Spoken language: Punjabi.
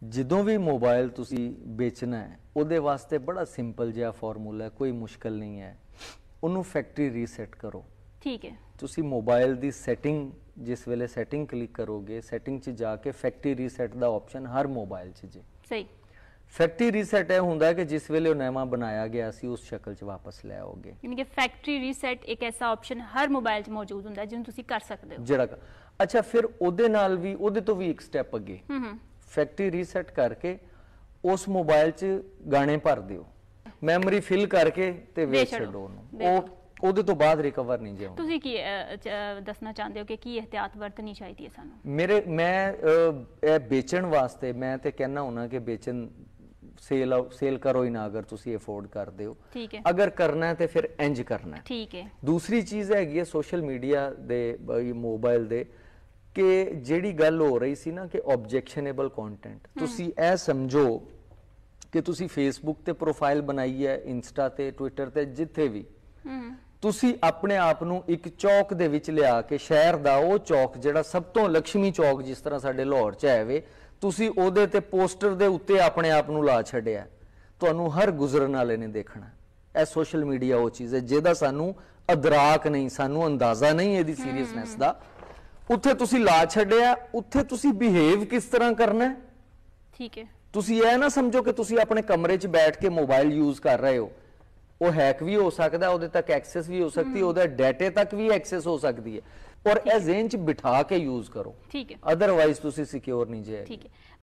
ਜਦੋਂ ਵੀ ਮੋਬਾਈਲ ਤੁਸੀਂ ਵੇਚਣਾ ਹੈ ਉਹਦੇ ਵਾਸਤੇ ਬੜਾ ਸਿੰਪਲ ਜਿਹਾ ਫਾਰਮੂਲਾ ਹੈ, ਕੋਈ ਮੁਸ਼ਕਲ ਨਹੀਂ ਹੈ। ਉਹਨੂੰ ਫੈਕਟਰੀ ਰੀਸੈਟ ਕਰੋ। ਠੀਕ ਹੈ। ਤੁਸੀਂ ਮੋਬਾਈਲ ਦੀ ਸੈਟਿੰਗ ਜਿਸ ਵੇਲੇ ਸੈਟਿੰਗ ਕਲਿੱਕ ਕਰੋਗੇ, ਸੈਟਿੰਗ 'ਚ ਜਾ ਕੇ ਫੈਕਟਰੀ ਰੀਸੈਟ ਦਾ ਆਪਸ਼ਨ ਹਰ ਮੋਬਾਈਲ 'ਚ ਜੇ ਸਹੀ। ਫੈਕਟਰੀ ਰੀਸੈਟ ਇਹ ਹੁੰਦਾ ਕਿ ਜਿਸ ਵੇਲੇ ਉਹ ਨਵਾਂ ਬਣਾਇਆ ਗਿਆ ਸੀ ਉਸ ਸ਼ਕਲ 'ਚ ਵਾਪਸ ਲੈ ਆਓਗੇ। ਯਾਨੀ ਕਿ ਫੈਕਟਰੀ ਰੀਸੈਟ ਇੱਕ ਐਸਾ ਆਪਸ਼ਨ ਹਰ ਮੋਬਾਈਲ 'ਚ ਮੌਜੂਦ ਹੁੰਦਾ ਜਿਹਨੂੰ ਤੁਸੀਂ ਕਰ ਸਕਦੇ ਹੋ। ਜਿਹੜਾ ਅੱਛਾ, ਫਿਰ ਉਹਦੇ ਨਾਲ ਵੀ ਉਹਦੇ ਤੋਂ ਵੀ ਇੱਕ ਸਟੈਪ ਅੱਗੇ ਫੈਕਟਰੀ ਰੀਸੈਟ ਕਰਕੇ ਉਸ ਮੋਬਾਈਲ 'ਚ ਗਾਣੇ ਭਰ ਦਿਓ, ਮੈਮਰੀ ਫਿਲ ਕਰਕੇ ਤੇ ਵੇਚ ਛੱਡੋ ਉਹਨੂੰ। ਉਹ ਉਹਦੇ ਤੋਂ ਬਾਅਦ ਰਿਕਵਰ ਨਹੀਂ ਜੇ ਹੁੰਦਾ। ਤੁਸੀਂ ਕੀ ਦੱਸਣਾ ਚਾਹੁੰਦੇ ਹੋ ਕਿ ਕੀ ਇhtiyat ਵਰਤਣੀ ਚਾਹੀਦੀ ਹੈ ਸਾਨੂੰ? ਮੈਂ ਇਹ ਵੇਚਣ ਵਾਸਤੇ ਮੈਂ ਤੇ ਕਹਿਣਾ ਹੁਣਾ ਕਿ ਵੇਚਣ सेल करो ही ना अगर तुसी अफोर्ड करते हो। ठीक है। अगर करना है तो फिर इंज करना है। ठीक है। दूसरी चीज़ हैगी है सोशल मीडिया दे मोबाइल दे कि जेड़ी गल हो रही सी ना कि ऑब्जेक्शनेबल कंटेंट तुसी ऐ समझो कि तुसी फेसबुक ते प्रोफाइल बनाई है, इंस्टा ते ट्विटर ते जिथे भी तुसी अपने आप नू एक चौक दे विच लिया के शहर दा वो चौक जिहड़ा सब तो लक्ष्मी चौक जिस तरह साडे लाहौर च है वे ਤੁਸੀਂ ਉਹਦੇ ਤੇ ਪੋਸਟਰ ਦੇ ਉੱਤੇ ਆਪਣੇ ਆਪ ਨੂੰ ਲਾ ਛੱਡਿਆ, ਤੁਹਾਨੂੰ ਹਰ ਗੁਜ਼ਰਨ ਵਾਲੇ ਨੇ ਦੇਖਣਾ। ਇਹ ਸੋਸ਼ਲ ਮੀਡੀਆ ਉਹ ਚੀਜ਼ ਹੈ ਜਿਹਦਾ ਸਾਨੂੰ ਅਦਰਾਕ ਨਹੀਂ, ਸਾਨੂੰ ਅੰਦਾਜ਼ਾ ਨਹੀਂ ਇਹਦੀ ਸੀਰੀਅਸਨੈਸ ਦਾ। ਉੱਥੇ ਤੁਸੀਂ ਲਾ ਛੱਡਿਆ, ਉੱਥੇ ਤੁਸੀਂ ਬਿਹੇਵ ਕਿਸ ਤਰ੍ਹਾਂ ਕਰਨਾ ਹੈ। ਠੀਕ ਹੈ। ਤੁਸੀਂ ਇਹ ਨਾ ਸਮਝੋ ਕਿ ਤੁਸੀਂ ਆਪਣੇ ਕਮਰੇ 'ਚ ਬੈਠ ਕੇ ਮੋਬਾਈਲ ਯੂਜ਼ ਕਰ ਰਹੇ ਹੋ। ਉਹ हैक भी हो सकता है, ਉਹਦੇ ਤੱਕ ਐਕਸੈਸ भी हो सकती है, ਉਹਦੇ ਡਾਟੇ ਤੱਕ भी ਐਕਸੈਸ हो सकती है। और ए ज़हन च बिठा के यूज करो। ठीक है। अदरवाइज तुसी सिक्योर नहीं जाएगी। ठीक है।